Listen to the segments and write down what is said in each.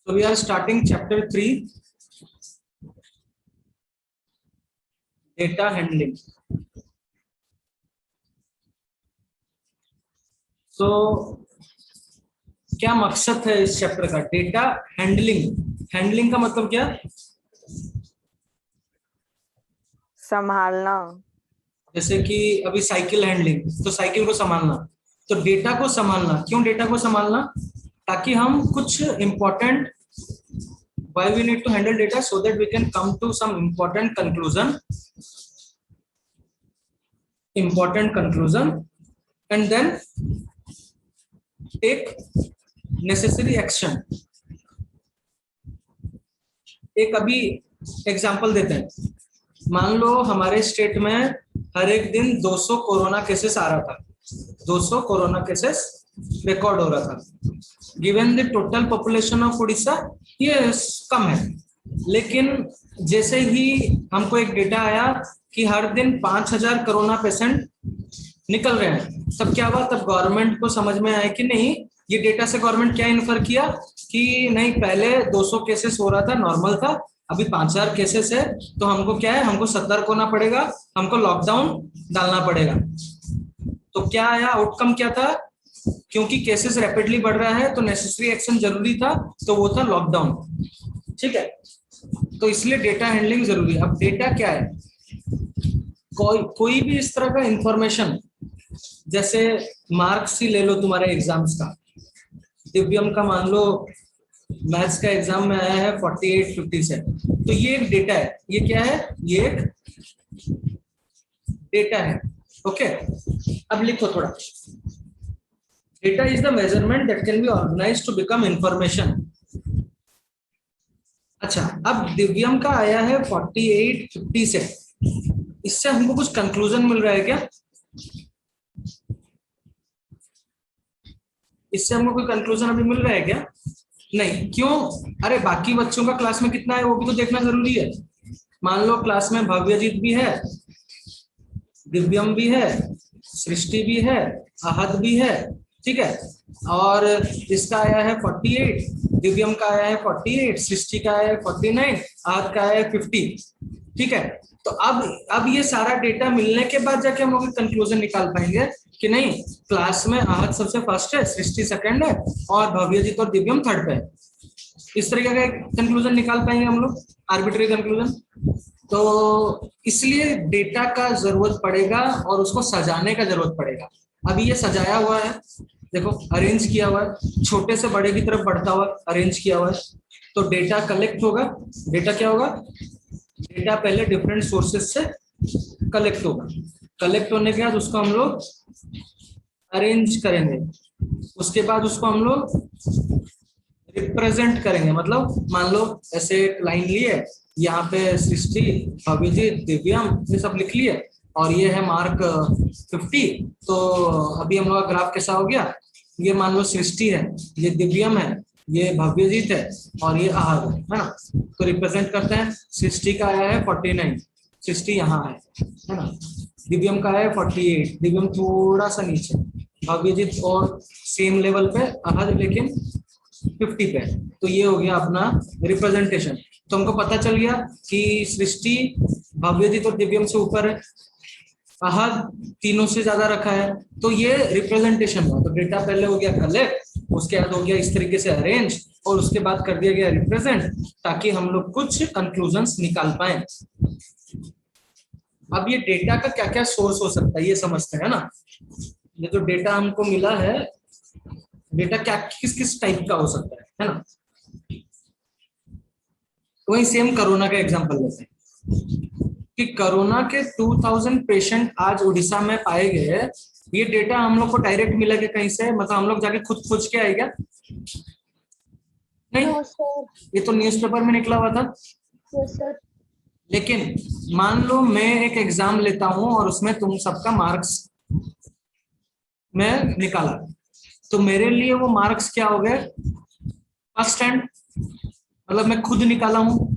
So we are starting chapter 3, data handling. So क्या मकसद है इस चैप्टर का? Data handling. हैंडलिंग का मतलब क्या? संभालना। जैसे कि अभी साइकिल हैंडलिंग, तो साइकिल को संभालना, तो डेटा को संभालना। क्यों डेटा को संभालना? ताकि हम कुछ important why we need to handle data so that we can come to some important conclusion and then take necessary action. एक अभी एग्जांपल देते हैं। मान लो हमारे स्टेट में हर एक दिन 200 कोरोना केसेस आ रहा था, 200 कोरोना केसेस रिकॉर्ड हो रहा था। Given the total population of Orissa ये कम है, लेकिन जैसे ही हमको एक डेटा आया कि हर दिन 5000 कोरोना पेशेंट निकल रहे हैं, तब क्या हुआ? तब गवर्नमेंट को समझ में आया कि नहीं, ये डेटा से गवर्नमेंट क्या इन्फर किया कि नहीं, पहले 200 केसेस हो रहा था, नॉर्मल था, अभी 5000 केसेस है, तो हमको क्या है, हमको सतर्क होना पड़ेगा, हमको लॉकडाउन डालना पड़ेगा। तो क्या आया, आउटकम क्या था? क्योंकि केसेस रैपिडली बढ़ रहा है तो नेसेसरी एक्शन जरूरी था, तो वो था लॉकडाउन। ठीक है, तो इसलिए डेटा हैंडलिंग जरूरी है। अब डेटा क्या है? कोई भी इस तरह का इंफॉर्मेशन, जैसे मार्क्स ही ले लो तुम्हारे एग्जाम्स का। दिव्यम का मान लो मैथ्स का एग्जाम में आया है 4850 से, तो ये एक डेटा है। ये क्या है? ये एक डेटा है। ओके, अब लिखो थोड़ा। Data is the measurement that can be organised to become information. अच्छा, अब दिव्यम का आया है 4850 से, इससे हमको कुछ कंक्लूजन मिल रहा है क्या? इससे हमको कोई कंक्लूजन अभी मिल रहा है क्या? नहीं। क्यों? अरे बाकी बच्चों का क्लास में कितना है वो भी तो देखना जरूरी है। मान लो क्लास में भव्यजीत भी है, दिव्यम भी है, सृष्टि भी है, आहद भी है, ठीक है, और इसका आया है 48, दिव्यम का आया है 48, सृष्टि का आया है 49, आहद का आया है 50। ठीक है, तो अब ये सारा डेटा मिलने के बाद जाके हम लोग कंक्लूजन निकाल पाएंगे कि नहीं, क्लास में आहद सबसे फर्स्ट है, सृष्टि सेकंड है, और भव्यजीत और दिव्यम थर्ड पे है। इस तरीके का कंक्लूजन निकाल पाएंगे हम लोग, आर्बिट्री कंक्लूजन। तो इसलिए डेटा का जरूरत पड़ेगा और उसको सजाने का जरूरत पड़ेगा। अभी ये सजाया हुआ है, देखो, अरेंज किया हुआ है, छोटे से बड़े की तरफ बढ़ता हुआ अरेंज किया हुआ है। तो डेटा कलेक्ट होगा। डेटा क्या होगा? डेटा पहले डिफरेंट सोर्सेस से कलेक्ट होगा। कलेक्ट होने के बाद उसको हम लोग अरेंज करेंगे, उसके बाद उसको हम लोग रिप्रेजेंट करेंगे। मतलब मान लो ऐसे एक लाइन लिए, यहाँ पे सृष्टि, अभिजीत, दिव्यम ये सब लिख लिए, और ये है मार्क 50। तो अभी हम लोग का ग्राफ कैसा हो गया? ये मान लो सृष्टि है, ये दिव्यम है, ये भव्यजीत है, और ये आहद है ना। तो रिप्रेजेंट करते हैं। सृष्टि का आया है 49, सृष्टि यहाँ है ना। दिव्यम का है 48, दिव्यम थोड़ा सा नीचे, भव्यजीत और सेम लेवल पे, आहद लेकिन 50 पे। तो ये हो गया अपना रिप्रेजेंटेशन। तो हमको पता चल गया कि सृष्टि भव्यजीत और दिव्यम से ऊपर है, आहद तीनों से ज्यादा रखा है। तो ये रिप्रेजेंटेशन हुआ। तो डेटा पहले हो गया कलेक्ट, उसके बाद हो गया इस तरीके से अरेंज, और उसके बाद कर दिया गया रिप्रेजेंट, ताकि हम लोग कुछ कंक्लूजन्स निकाल पाए। अब ये डेटा का क्या क्या सोर्स हो सकता है ये समझते हैं ना। ये जो डेटा हमको मिला है, डेटा क्या किस किस टाइप का हो सकता है ना। वही सेम कोरोना का एग्जांपल लेते हैं कि कोरोना के 2000 पेशेंट आज उड़ीसा में पाए गए। ये डेटा हम लोग को डायरेक्ट मिला कि कहीं से, मतलब हम लोग जाके खुद खोज के आएगा? नहीं, ये तो न्यूज़पेपर में निकला हुआ था। लेकिन मान लो मैं एक एग्जाम लेता हूं और उसमें तुम सबका मार्क्स मैं निकाला, तो मेरे लिए वो मार्क्स क्या हो गए? फर्स्ट हैंड, मतलब मैं खुद निकाला हूं,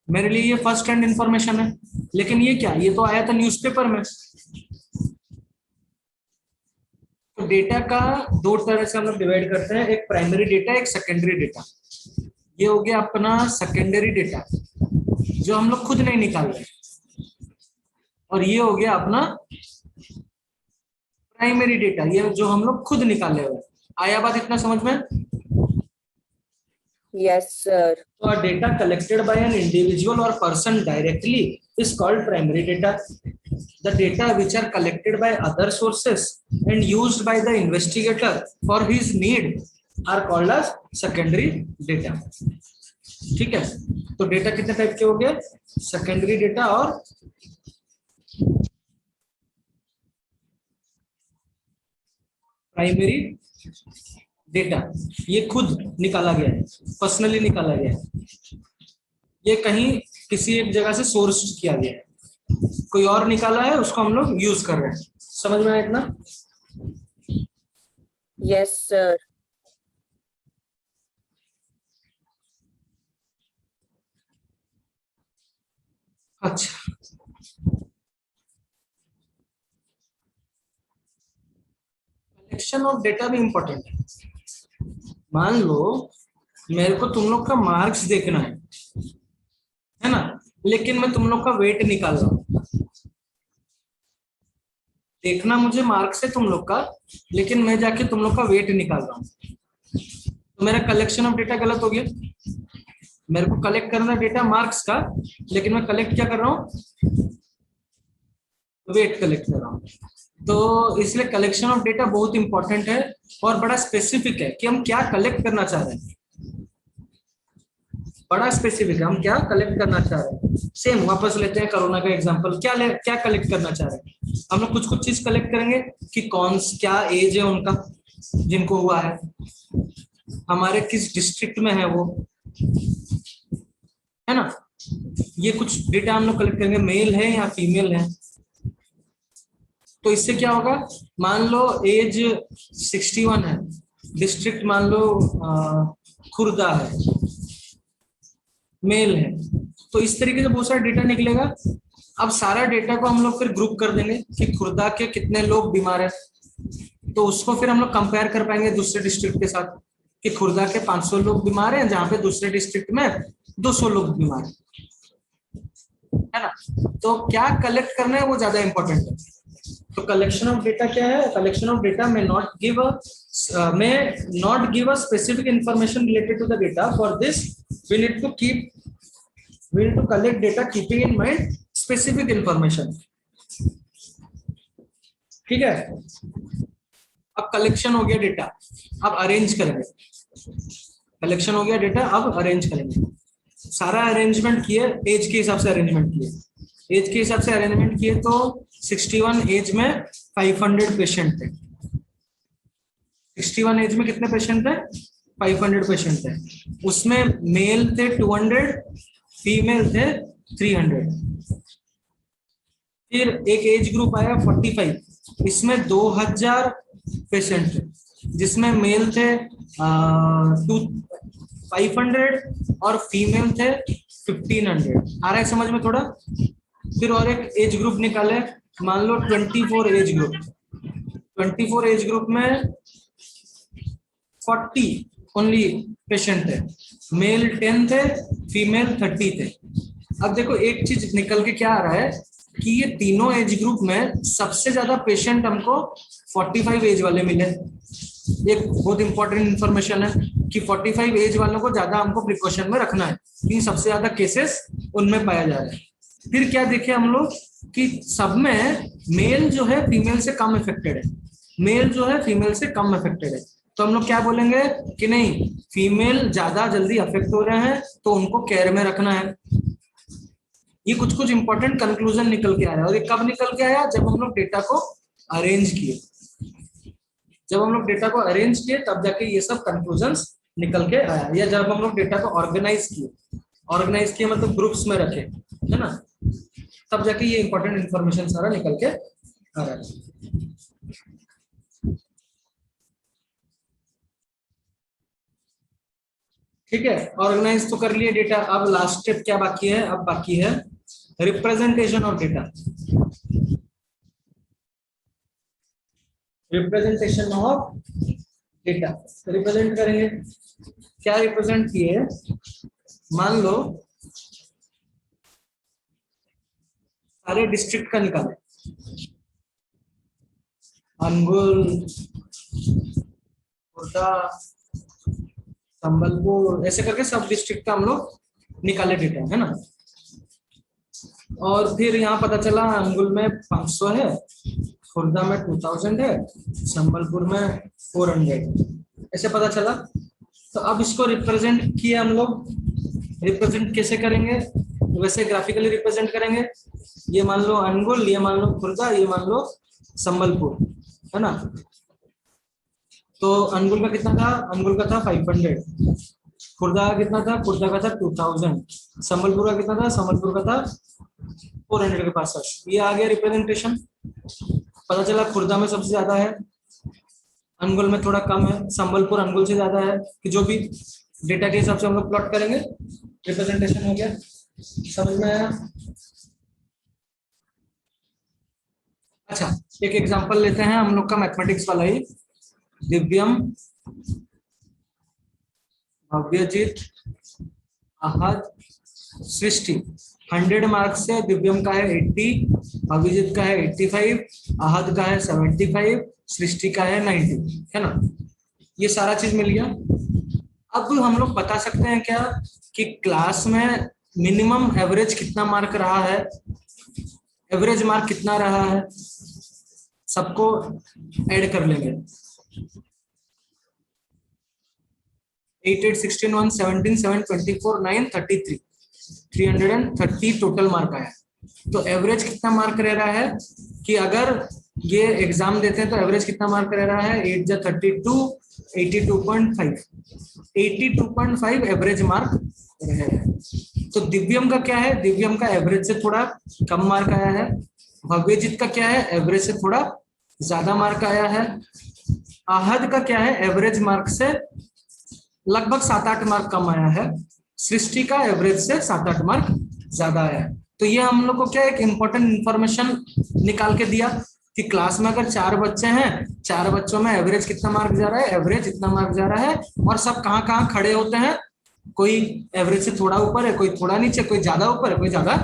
मेरे लिए ये फर्स्ट हैंड इंफॉर्मेशन है। लेकिन ये क्या, ये तो आया था न्यूज़पेपर में। तो डेटा का दो तरह से हम लोग डिवाइड करते हैं, एक प्राइमरी डेटा, एक सेकेंडरी डेटा। ये हो गया अपना सेकेंडरी डेटा जो हम लोग खुद नहीं निकाल रहे, और ये हो गया अपना प्राइमरी डेटा, ये जो हम लोग खुद निकाले हुए। आया बात इतना समझ में? Yes, sir. So a data collected by an individual or person directly is called primary data. The data which are collected by other sources and used by the investigator for his need are called as secondary data. ठीक है, तो data कितने type के हो गए? Secondary data और primary data. ये खुद निकाला गया है, पर्सनली निकाला गया है, ये कहीं किसी एक जगह से सोर्स किया गया है, कोई और निकाला है, उसको हम लोग यूज कर रहे हैं। समझ में आया इतना? Yes, sir. अच्छा, कलेक्शन ऑफ डेटा भी इंपॉर्टेंट है। मान लो मेरे को तुम लोग का मार्क्स देखना है ना, लेकिन मैं तुम लोग का वेट निकाल रहा हूँ। देखना मुझे मार्क्स है तुम लोग का, लेकिन मैं जाके तुम लोग का वेट निकाल रहा हूँ, तो मेरा कलेक्शन ऑफ डेटा गलत हो गया। मेरे को कलेक्ट करना डेटा मार्क्स का, लेकिन मैं कलेक्ट क्या कर रहा हूँ? वेट कलेक्ट कर रहा हूँ। तो इसलिए कलेक्शन ऑफ डेटा बहुत इंपॉर्टेंट है और बड़ा स्पेसिफिक है कि हम क्या कलेक्ट करना चाह रहे हैं। बड़ा स्पेसिफिक है, हम क्या कलेक्ट करना चाह रहे हैं। सेम वापस लेते हैं कोरोना का एग्जांपल, क्या कलेक्ट करना चाह रहे हैं हम लोग? कुछ चीज कलेक्ट करेंगे कि कौन क्या एज है उनका जिनको हुआ है, हमारे किस डिस्ट्रिक्ट में है वो, है ना। ये कुछ डेटा हम लोग कलेक्ट करेंगे, मेल है या फीमेल है। तो इससे क्या होगा? मान लो एज 61 है, डिस्ट्रिक्ट मान लो खुर्दा है, मेल है। तो इस तरीके से बहुत सारा डेटा निकलेगा। अब सारा डेटा को हम लोग फिर ग्रुप कर देंगे कि खुर्दा के कितने लोग बीमार है, तो उसको फिर हम लोग कंपेयर कर पाएंगे दूसरे डिस्ट्रिक्ट के साथ कि खुर्दा के 500 लोग बीमार हैं, जहाँ पे दूसरे डिस्ट्रिक्ट में 200 लोग बीमार है ना। तो क्या कलेक्ट करना है वो ज्यादा इंपॉर्टेंट है। तो कलेक्शन ऑफ डेटा क्या है? Collection of data may not give a specific information related to the data. For this we need to collect data keeping in mind specific information. ठीक है, अब कलेक्शन हो गया डेटा, अब अरेंज करेंगे। Collection हो गया डेटा, अब अरेंज करेंगे। सारा अरेंजमेंट किए, एज के हिसाब से अरेंजमेंट किए, एज के हिसाब से अरेंजमेंट किए। तो 61 एज में 500 पेशेंट थे। 61 एज में कितने पेशेंट थे? 500 पेशेंट थे। उसमें मेल थे 200, फीमेल थे 300। फिर एक एज ग्रुप आया 45, इसमें 2000 पेशेंट थे, जिसमें मेल थे 500 और फीमेल थे 1500। आ रहा है समझ में थोड़ा? फिर और एक एज ग्रुप निकाले, मान लो 24 एज ग्रुप। 24 एज ग्रुप में 40 ओनली पेशेंट थे, मेल 10 थे, फीमेल 30 थे। अब देखो एक चीज निकल के क्या आ रहा है कि ये तीनों एज ग्रुप में सबसे ज्यादा पेशेंट हमको 45 एज वाले मिले। एक बहुत इंपॉर्टेंट इंफॉर्मेशन है कि 45 एज वालों को ज्यादा हमको प्रिकॉशन में रखना है, क्योंकि सबसे ज्यादा केसेस उनमें पाया जा रहा है। फिर क्या देखे हम लोग कि सब में मेल जो है फीमेल से कम इफेक्टेड है, मेल जो है फीमेल से कम इफेक्टेड है। तो हम लोग क्या बोलेंगे कि नहीं, फीमेल ज्यादा जल्दी अफेक्ट हो रहे हैं तो उनको केयर में रखना है। ये कुछ इंपॉर्टेंट कंक्लूजन निकल के आया। और ये कब निकल के आया? जब हम लोग डेटा को अरेंज किए। जब हम लोग डेटा को अरेंज किए तब जाके ये सब कंक्लूजन्स निकल के आया। या जब हम लोग डेटा को ऑर्गेनाइज किए मतलब ग्रुप्स में रखे, है ना, तब जाके ये इंपॉर्टेंट इंफॉर्मेशन सारा निकल के आ रहा है। ठीक है, ऑर्गेनाइज तो कर लिए डेटा। अब लास्ट स्टेप क्या बाकी है? अब बाकी है representation of data. Representation of data represent करेंगे। क्या रिप्रेजेंट किए, मान लो सारे डिस्ट्रिक्ट का निकाले, अनुगुल, खुर्दा, संबलपुर, ऐसे करके सब डिस्ट्रिक्ट का हम लोग निकाले डेटा, है ना। और फिर यहाँ पता चला अनुगुल में 500 है, खुर्दा में 2000 है, संबलपुर में 400, ऐसे पता चला। तो अब इसको रिप्रेजेंट किया हम लोग। रिप्रेजेंट कैसे करेंगे, वैसे ग्राफिकली रिप्रेजेंट करेंगे। ये मान लो अनुगुल, ये मान लो खुर्दा, ये मान लो संबलपुर, है ना। तो अनुगुल का कितना था, अनुगुल का था 500, खुर्दा का कितना था, खुर्दा का था 2000, संबलपुर का कितना था, संबलपुर का था 400 के पास। ये आ गया रिप्रेजेंटेशन। पता चला खुर्दा में सबसे ज्यादा है, अनुगुल में थोड़ा कम है, संबलपुर अनुगुल से ज्यादा है, कि जो भी डेटा के हिसाब से हम लोग प्लॉट करेंगे। रिप्रेजेंटेशन हो गया, समझ में आया। अच्छा, एक एग्जांपल लेते हैं हम लोग का मैथमेटिक्स वाला ही। दिव्यम, भव्यजीत, आहद, सृष्टि। 100 मार्क्स से दिव्यम का है 80, भव्यजीत का है 85, आहद का है 75, सृष्टि का है 90, है ना। ये सारा चीज मिल गया। अब हम लोग बता सकते हैं क्या कि क्लास में मिनिमम एवरेज कितना मार्क रहा है, एवरेज मार्क कितना रहा है, सबको ऐड कर लेंगे। 8, 8, 16, 1, 17, 7, 24, 9, 33, 330 टोटल मार्क आया। तो एवरेज कितना मार्क रह रहा है कि अगर ये एग्जाम देते हैं तो एवरेज कितना मार्क रह रहा है, 8 जा 32, 82.5, 82.5 एवरेज मार्क रह रहा है। तो दिव्यम का क्या है, दिव्यम का एवरेज से थोड़ा कम मार्क आया है। भव्यजीत का क्या है, एवरेज से थोड़ा ज्यादा मार्क आया है। आहद का क्या है, एवरेज मार्क से लगभग 7-8 मार्क कम आया है। सृष्टि का एवरेज से 7-8 मार्क ज्यादा आया है। तो ये हम लोग को क्या एक इंपॉर्टेंट इंफॉर्मेशन निकाल के दिया कि क्लास में अगर 4 बच्चे हैं, 4 बच्चों में एवरेज कितना मार्क जा रहा है, एवरेज इतना मार्क जा रहा है, और सब कहाँ कहाँ खड़े होते हैं। कोई एवरेज से थोड़ा ऊपर है, कोई थोड़ा नीचे, कोई ज्यादा ऊपर है, कोई ज्यादा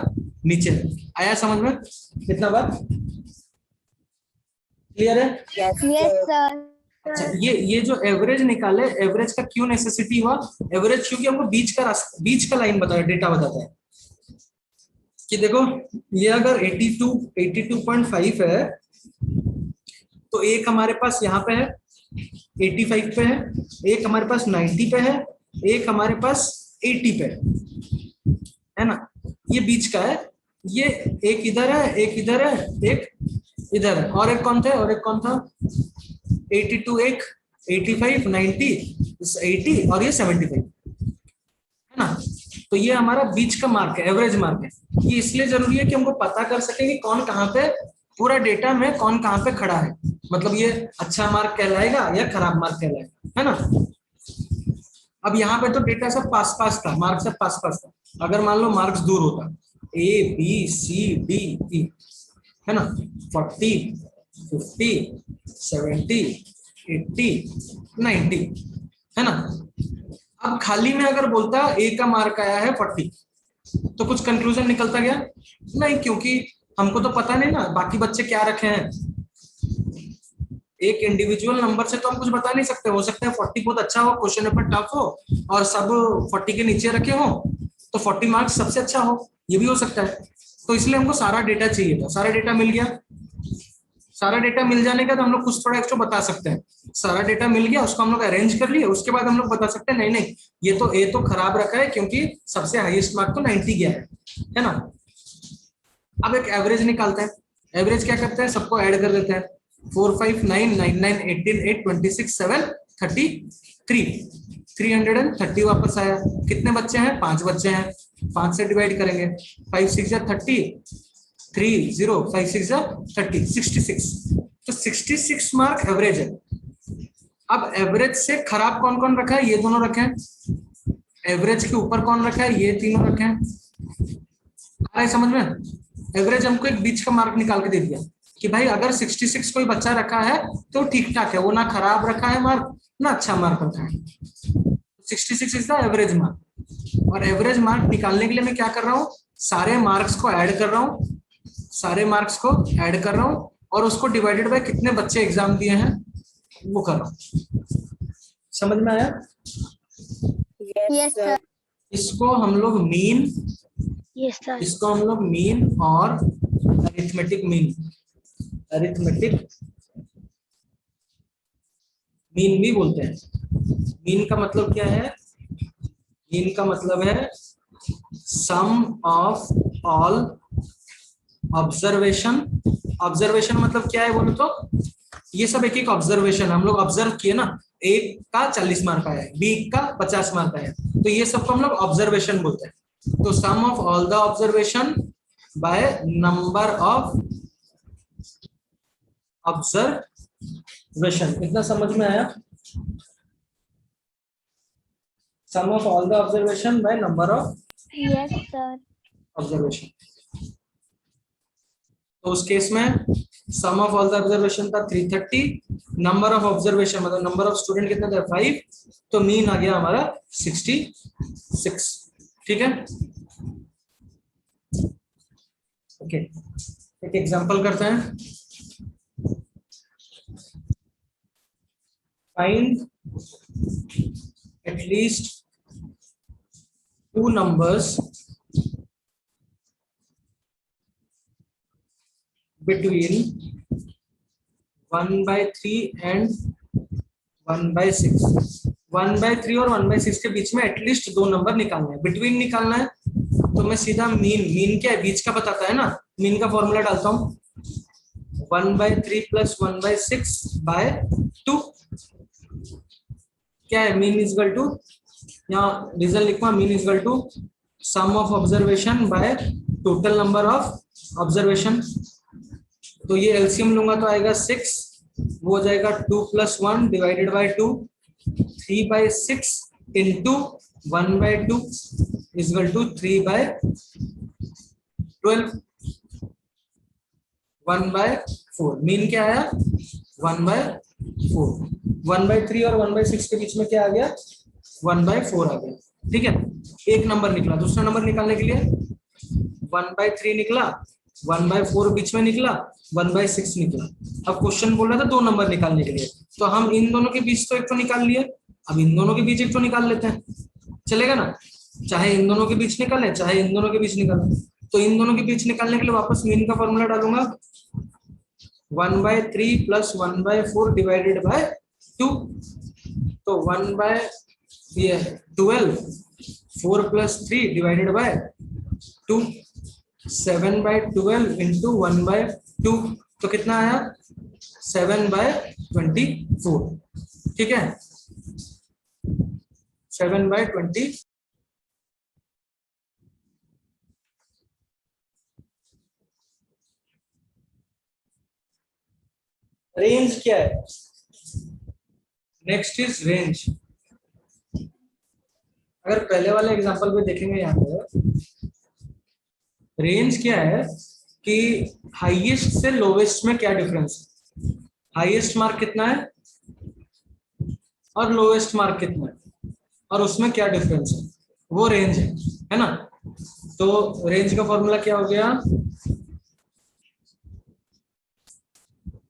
नीचे है। आया समझ में कितना बात क्लियर है? Yes, Yes, sir. sir. अच्छा, ये जो एवरेज निकाले, एवरेज का क्यों नेसेसिटी हुआ, एवरेज क्योंकि हमको बीच का लाइन बताया, डेटा बताता है कि देखो ये अगर 82.5 है तो एक हमारे पास यहाँ पे है 85 पे है, एक हमारे पास 90 पे है, एक हमारे पास 80 पे है ना। ये बीच का है, ये एक इधर है, एक इधर है, एक इधर है, और एक कौन था, और एक कौन था, 82 एक, 85, 90, 80 और ये 75, है ना। तो ये हमारा बीच का मार्क है, एवरेज मार्क है। ये इसलिए जरूरी है कि हमको पता कर सके कि कौन कहाँ पे, पूरा डेटा में कौन कहाँ पे खड़ा है, मतलब ये अच्छा मार्क कहलाएगा या खराब मार्क कहलाएगा, है ना। अब यहाँ पे तो डेटा सब पास पास था, मार्क सब पास पास था। अगर मान लो मार्क्स दूर होता, A B C D E, है ना, 40, 50, 70, 80, 90, है ना। अब खाली में अगर बोलता A का मार्क आया है 40, तो कुछ कंक्लूजन निकलता गया नहीं, क्योंकि हमको तो पता नहीं ना बाकी बच्चे क्या रखे हैं। एक इंडिविजुअल नंबर से तो हम कुछ बता नहीं सकते, हो सकता है 40 बहुत अच्छा हो, क्वेश्चन पेपर टफ हो और सब 40 के नीचे रखे हो, तो 40 मार्क्स सबसे अच्छा हो, ये भी हो सकता है। तो इसलिए हमको सारा डेटा चाहिए था, सारा डेटा मिल गया। सारा डेटा मिल जाने का तो हम लोग कुछ थोड़ा एक्स्ट्रा बता सकते हैं। सारा डेटा मिल गया, उसको हम लोग अरेंज कर लिए, उसके बाद हम लोग बता सकते हैं नहीं नहीं ये तो ए तो खराब रखा है क्योंकि सबसे हाईएस्ट मार्क तो 90 गया है ना। अब एक एवरेज निकालते हैं। एवरेज क्या करते हैं, सबको ऐड कर देते हैं। 4, 5, 9, 9, 9, 18, 8, 26, 7, 33, 330 वापस आया। कितने बच्चे हैं, 5 बच्चे हैं, 5 से डिवाइड करेंगे, 5 6 जा 30, 3 0, 5 6 जा 30, 66। तो 66 मार्क एवरेज है। अब एवरेज से खराब कौन कौन रखा है, ये दोनों रखे हैं। एवरेज के ऊपर कौन रखा है, ये तीनों रखे हैं। आ रहा है समझ में? एवरेज हमको एक बीच का मार्क निकाल के दे दिया कि भाई अगर 66 कोई बच्चा रखा है तो ठीक ठाक है, वो ना खराब रखा है मार्क ना अच्छा मार्क रखा है। 66 इज द एवरेज मार्क। और एवरेज मार्क निकालने के लिए मैं क्या कर रहा हूँ, सारे मार्क्स को ऐड कर रहा हूँ, सारे मार्क्स को ऐड कर रहा हूँ और उसको डिवाइडेड बाय कितने बच्चे एग्जाम दिए हैं वो कर रहा हूँ। समझ में आया? Yes, sir. इसको हम लोग मीन, यस सर। इसको हम लोग मीन और अरिथमेटिक मीन, अरिथमेटिक मीन भी बोलते हैं। मीन का मतलब क्या है? मीन का मतलब है सम ऑफ ऑल ऑब्जर्वेशन। ऑब्जर्वेशन मतलब क्या है बोलो तो, ये सब एक एक ऑब्जर्वेशन हम लोग ऑब्जर्व किए ना, एक का 40 मार्क आया है, बी का 50 मार्क आया है, तो ये सबको हम लोग ऑब्जर्वेशन बोलते हैं। तो sum of all the observation by number of observation. इतना समझ में आया? Sum of all the observation by number of yes sir. Observation. तो उस केस में sum of all the observation था 330, नंबर ऑफ ऑब्जर्वेशन मतलब नंबर ऑफ स्टूडेंट कितने थे 5, तो मीन आ गया हमारा 66। ठीक है, ओके। एक एग्जांपल करते हैं। Find at least 2 numbers between 1/3 and 1/6। 1/3 और 1/6 के बीच में एटलीस्ट 2 नंबर निकालना है, बिटवीन निकालना है। तो मैं सीधा मीन क्या है, बीच का बताता है ना, मीन का फॉर्मूला डालता हूँ 1/3 + 1/6/2। क्या है मीन इज इक्वल टू, यहाँ रीजन लिखवा, mean is equal to sum of observation by total number of observation. तो ये एलसीएम लूंगा तो आएगा 6, वो हो जाएगा 2 + 1 divided by 2, 3/6 into 1/2 is equal to 3/12, 1/4। Mean क्या आया 1/4। 1/3 और 1/6 के बीच में क्या आ गया 1/4 आ गया। ठीक है, एक नंबर निकला। दूसरा नंबर निकालने के लिए 1/3 निकला, 1/4 बीच में निकला, 1/6 निकला। अब क्वेश्चन बोल रहा था 2 नंबर निकालने के लिए, तो हम इन दोनों के बीच तो एक तो निकाल लिए, अब इन दोनों के बीच एक तो निकाल लेते हैं, चलेगा ना? चाहे इन दोनों के बीच निकाले, चाहे इन दोनों के बीच निकाले। तो इन दोनों के बीच निकालने के लिए वापस मीन का फॉर्मूला डालूंगा 1/3 + 1/4 डिवाइडेड बाय 2। तो 1/12, 4 + 3 डिवाइडेड बाय 2, 7/12 इंटू 1/2, तो कितना आया 7/24। ठीक है, 7/20। रेंज क्या है? Next is range. अगर पहले वाले एग्जांपल पे देखेंगे यहाँ पे, रेंज क्या है कि हाईएस्ट से लोवेस्ट में क्या डिफरेंस है, हाईएस्ट मार्क कितना है और लोवेस्ट मार्क कितना है, और उसमें क्या डिफरेंस है, वो रेंज है ना? तो रेंज का फॉर्मूला क्या हो गया,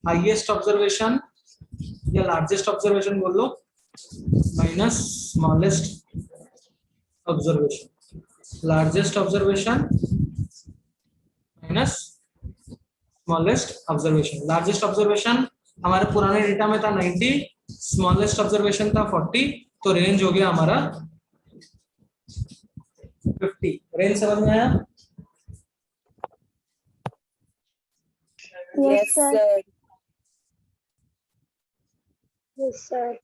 हाईएस्ट ऑब्जर्वेशन या लार्जेस्ट ऑब्जर्वेशन बोल लो minus smallest observation, largest observation minus smallest observation. Largest observation हमारे पुराने डेटा में था 90, स्मॉलेस्ट ऑब्जर्वेशन था 40, तो रेंज हो गया हमारा 50। रेंज समझ में आया? Yes, sir. Yes sir.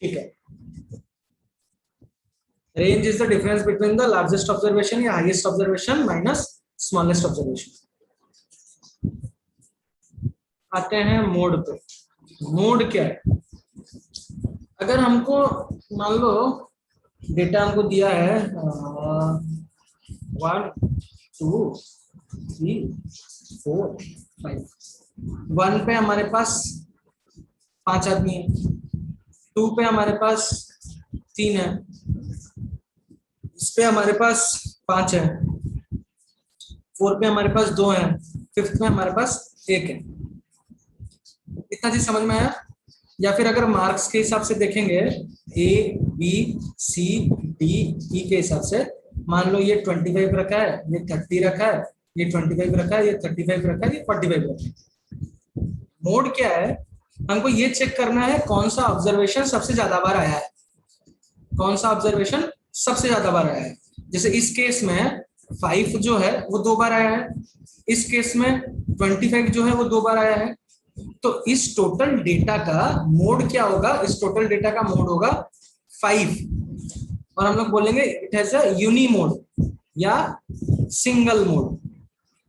ठीक है, range is the difference between the largest observation या highest observation minus smallest observation. आते हैं मोड पे। मोड क्या है? अगर हमको मान लो डेटा हमको दिया है 1 2 3 4 5। 1 पे हमारे पास 5 आदमी है, 2 पे हमारे पास 3 है, इस पे हमारे पास 5 है, 4 पे हमारे पास 2 है, 5th में हमारे पास 1 है। इतना चीज समझ में आया? या फिर अगर मार्क्स के हिसाब से देखेंगे ए बी सी डी ई के हिसाब से, मान लो ये 25 रखा है, ये 30 रखा है, ये 25 रखा है, ये 35 रखा है, ये 45 रखा है। मोड क्या है? हमको ये चेक करना है कौन सा ऑब्जर्वेशन सबसे ज्यादा बार आया है, कौन सा ऑब्जर्वेशन सबसे ज्यादा बार आया है। जैसे इस केस में 5 जो है वो 2 बार आया है, इस केस में 25 जो है वो 2 बार आया है। तो इस टोटल डेटा का मोड क्या होगा? इस टोटल डेटा का मोड होगा 5, और हम लोग बोलेंगे it has a uni mode या सिंगल मोड।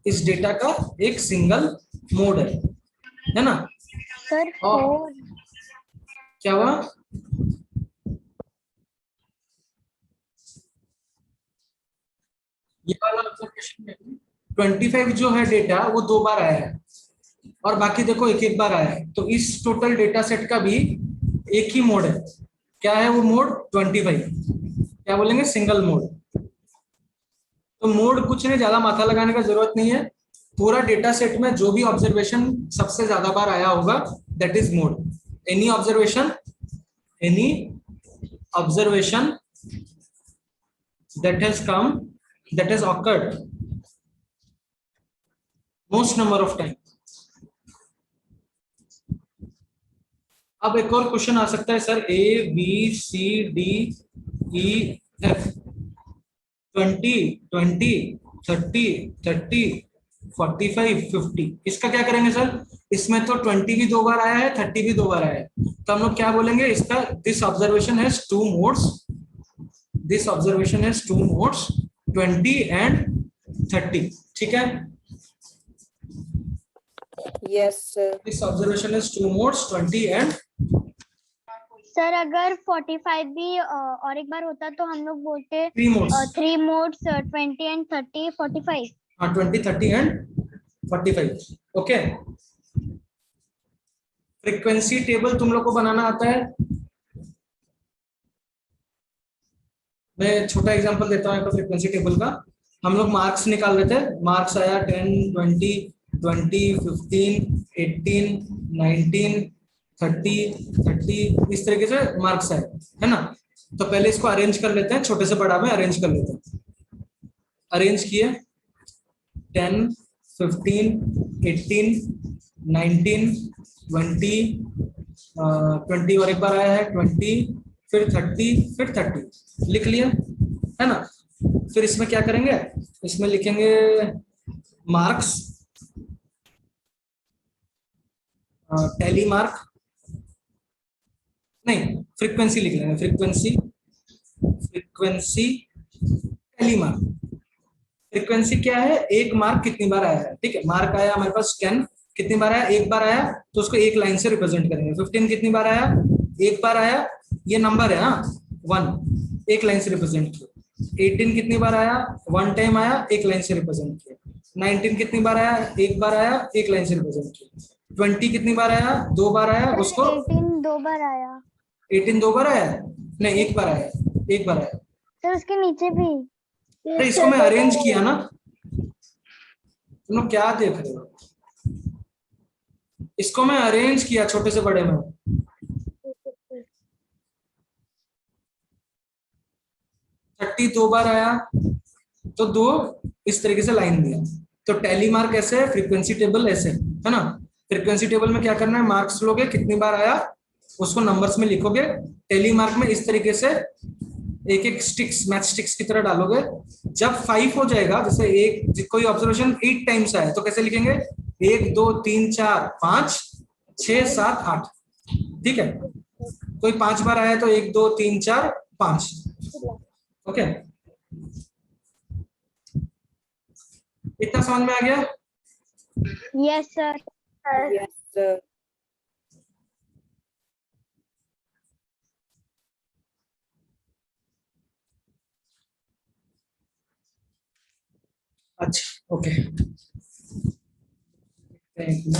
इस डेटा का एक सिंगल मोड है ना? सर और 4 क्या हुआ? ये वाला ऑब्जर्वेशन में 25 जो है डेटा वो 2 बार आया है, और बाकी देखो एक एक बार आया है। तो इस टोटल डेटा सेट का भी एक ही मोड है। क्या है वो मोड? 25। क्या बोलेंगे? Single mode. तो मोड कुछ नहीं, ज्यादा माथा लगाने का जरूरत नहीं है। पूरा डेटा सेट में जो भी ऑब्जर्वेशन सबसे ज्यादा बार आया होगा that is mode. Any observation that has come, that has occurred most number of time। अब एक और क्वेश्चन आ सकता है sir, A B C D E F 20 20 30 30 45 50, इसका क्या करेंगे सर? इसमें तो 20 भी 2 बार आया है, 30 भी 2 बार आया है, तो हम लोग क्या बोलेंगे इसका? This observation has 2 modes, this observation has 2 modes 20 and 30। ठीक है? Yes, sir. This observation has 2 modes 20 and sir अगर 45 भी और एक बार होता तो हम लोग बोलते 3 मोड्स। 3 modes 20 and 30 45। हाँ 20 30 एंड 45। ओके। फ्रीक्वेंसी टेबल तुम लोग को बनाना आता है? मैं छोटा एग्जांपल देता हूँ फ्रीक्वेंसी टेबल का। हम लोग मार्क्स निकाल रहे थे, मार्क्स आया 10 20 20 15 18 19 30 30, इस तरीके से मार्क्स आए, है ना? तो पहले इसको अरेंज कर लेते हैं, छोटे से बड़ा में अरेंज कर लेते हैं। अरेंज किए 10 15 18 19 20 20 और एक बार आया है 20, फिर 30, फिर 30 लिख लिया, है ना? फिर इसमें क्या करेंगे? इसमें लिखेंगे मार्क्स, टैली मार्क, नहीं फ्रीक्वेंसी लिख लेंगे, frequency frequency tally mark. Frequency क्या है? एक मार्क कितनी बार आया है। ठीक है, मार्क आया हमारे पास 10, कितनी बार आया? एक बार आया, तो उसको एक लाइन से रिप्रेजेंट करेंगे। 15 कितनी बार आया? एक बार आया, ये नंबर है, हाँ 1, एक लाइन से रिप्रेजेंट किया। 18 कितनी बार आया? 1 टाइम आया, एक लाइन से रिप्रेजेंट किया। 19 कितनी बार आया? एक बार आया, एक लाइन से रिप्रेजेंट किया। 20 कितनी बार आया? 2 बार आया, उसको 18 2 बार आया 18 2 बार आया? नहीं, एक बार आया, एक बार आया। सर, उसके नीचे भी। अरे इसको मैं अरेंज किया ना, तुम लोग क्या देख रहे हो? इसको मैं अरेंज किया छोटे से बड़े में। 30 2 बार आया, तो 2 इस तरीके से लाइन दिया। तो टैली मार्क ऐसे है, फ्रीक्वेंसी टेबल ऐसे है ना? फ्रीक्वेंसी टेबल में क्या करना है? मार्क्स लोगे, कितनी बार आया उसको नंबर्स में लिखोगे। टैली मार्क में इस तरीके से एक एक स्टिक्स, मैच स्टिक्स की तरह डालोगे। जब 5 हो जाएगा, जैसे एक कोई ऑब्जर्वेशन 8 टाइम्स आया, तो कैसे लिखेंगे? 1 2 3 4 5 6 7 8। ठीक है, कोई 5 बार आया तो 1 2 3 4 5। ओके, इतना समझ में आ गया? Yes sir. Yes, sir. अच्छा ओके, थैंक यू।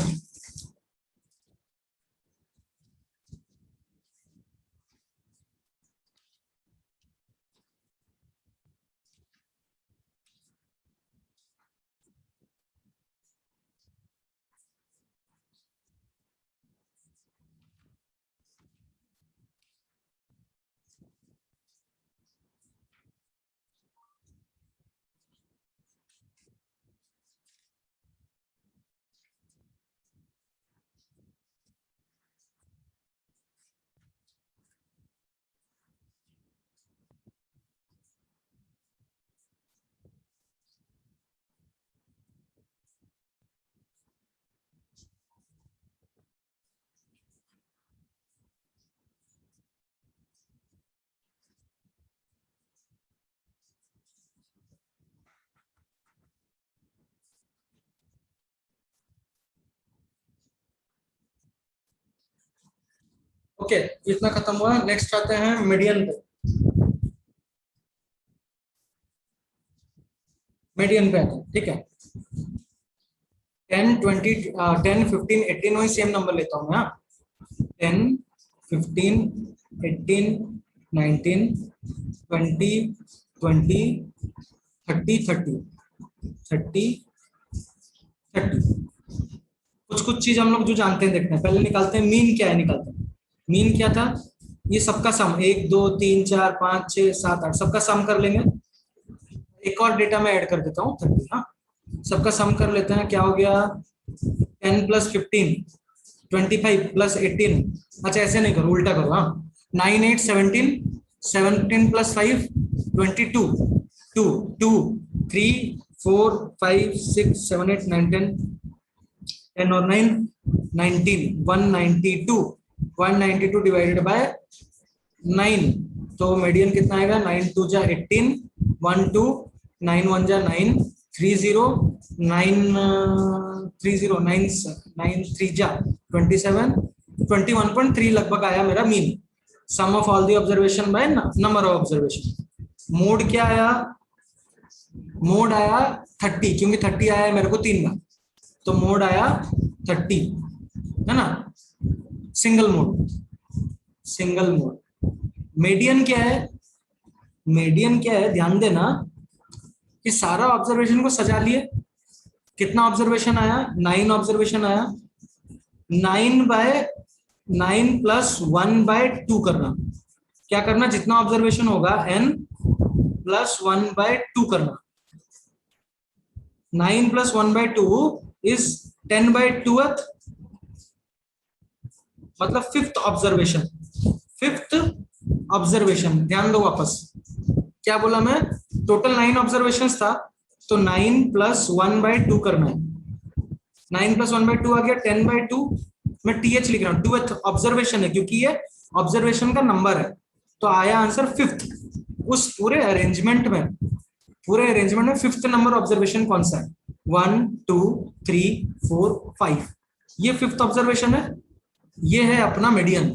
ओके, इतना खत्म हुआ। नेक्स्ट आते हैं मीडियन पे। मीडियन पे आते हैं, ठीक है। 10 20 10 15 18 वही सेम नंबर लेता हूँ मैं। 10 15 18 19 20 20 30 30 30 30। कुछ कुछ चीज हम लोग जो जानते हैं देखते हैं, पहले निकालते हैं मीन क्या है, निकालते हैं। मीन क्या था, ये सबका सम, 1 2 3 4 5 6 7 8 सबका सम कर लेंगे। एक और डेटा मैं ऐड कर देता हूँ 30। हाँ, सबका सम कर लेते हैं। क्या हो गया, 10 प्लस 15 25 प्लस 18। अच्छा ऐसे नहीं करो, उल्टा करो। हाँ, 9 8 17 17 प्लस 5 22 2 2 3 4 5 6 7 8 9 10 10 और 9 19 192 192 डिवाइडेड बाय 9। तो मीडियन कितना आएगा, 9 2 जा 18 1 2 9 1 जा 9 30 9 30 9 9 3 जा 27 21.3 लगभग आया मेरा mean. Sum of all the observation by number of observation. Mode क्या आया, मोड आया 30, क्योंकि 30 आया है मेरे को 3 बार, तो मोड आया 30, है ना। Single mode, single mode. Median क्या है, मीडियन क्या है, ध्यान देना कि सारा ऑब्जर्वेशन को सजा लिए। कितना ऑब्जर्वेशन आया, 9 ऑब्जर्वेशन आया। 9 बाय 9 प्लस 1 बाय 2 करना। क्या करना, जितना ऑब्जर्वेशन होगा n प्लस 1 बाय 2 करना। 9 plus 1 bye 2 is 10 bye 2th, मतलब फिफ्थ ऑब्जर्वेशन। फिफ्थ ऑब्जर्वेशन, ध्यान दो वापस, क्या बोला मैं, टोटल 9 ऑब्जर्वेशन था, तो 9 प्लस 1 बाय 2 करना है। 9 प्लस 1 बाय 2 आ गया 10 बाय 2। मैं टीएच लिख रहा हूँ, टूथ ऑब्जर्वेशन है क्योंकि ये ऑब्जर्वेशन का नंबर है, तो आया आंसर फिफ्थ। उस पूरे अरेंजमेंट में, पूरे अरेंजमेंट में फिफ्थ नंबर ऑब्जर्वेशन कौन सा है, 1 2 3 4 5, ये फिफ्थ ऑब्जर्वेशन है। ये है अपना मीडियन।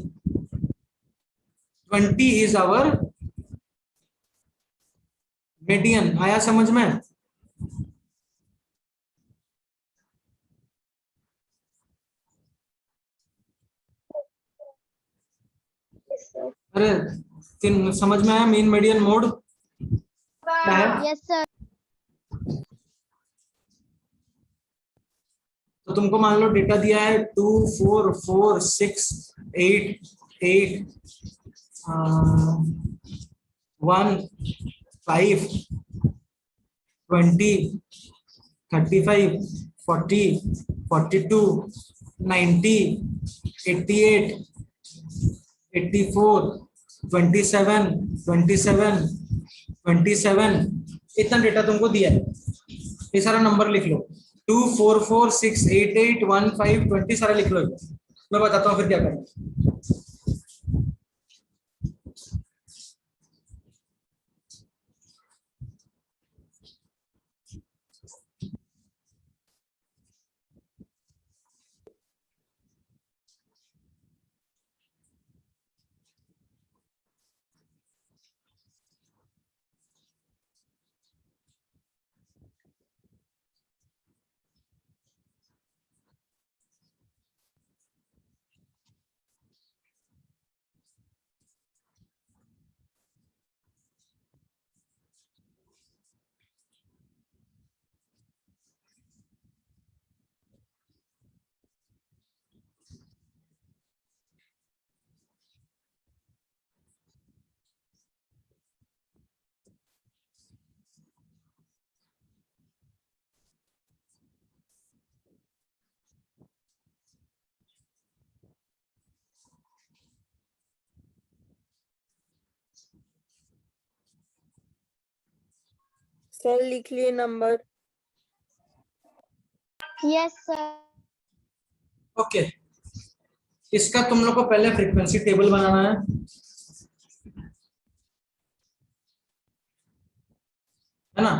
20 is our median. आया समझ में, अरे तीन समझ में आया, मीन मीडियन मोड क्या है। Yes sir. तो तुमको मान लो डेटा दिया है 2 4 4 6 8 8 1 5 20 35 40 42 90 88 84 27 27 27। इतना डेटा तुमको दिया है, ये सारा नंबर लिख लो। 2 4 4 6 8 8 1 5 20 सारा लिख लो। मैं बताता हूँ फिर क्या करना। सर लिख लिए नंबर। Yes sir. ओके, इसका तुम लोग को पहले फ्रीक्वेंसी टेबल बनाना है ना।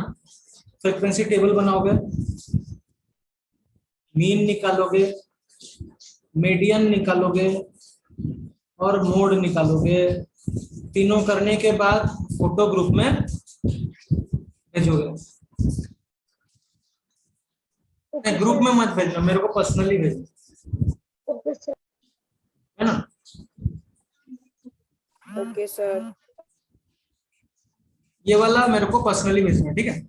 फ्रीक्वेंसी टेबल बनाओगे, मीन निकालोगे, मीडियन निकालोगे और मोड निकालोगे। तीनों करने के बाद फोटो ग्रुप में भेजोगे। नहीं, ग्रुप में मत भेजना, मेरे को पर्सनली भेजना, ओके सर। है ना। Okay sir. ये वाला मेरे को पर्सनली भेजना, ठीक है।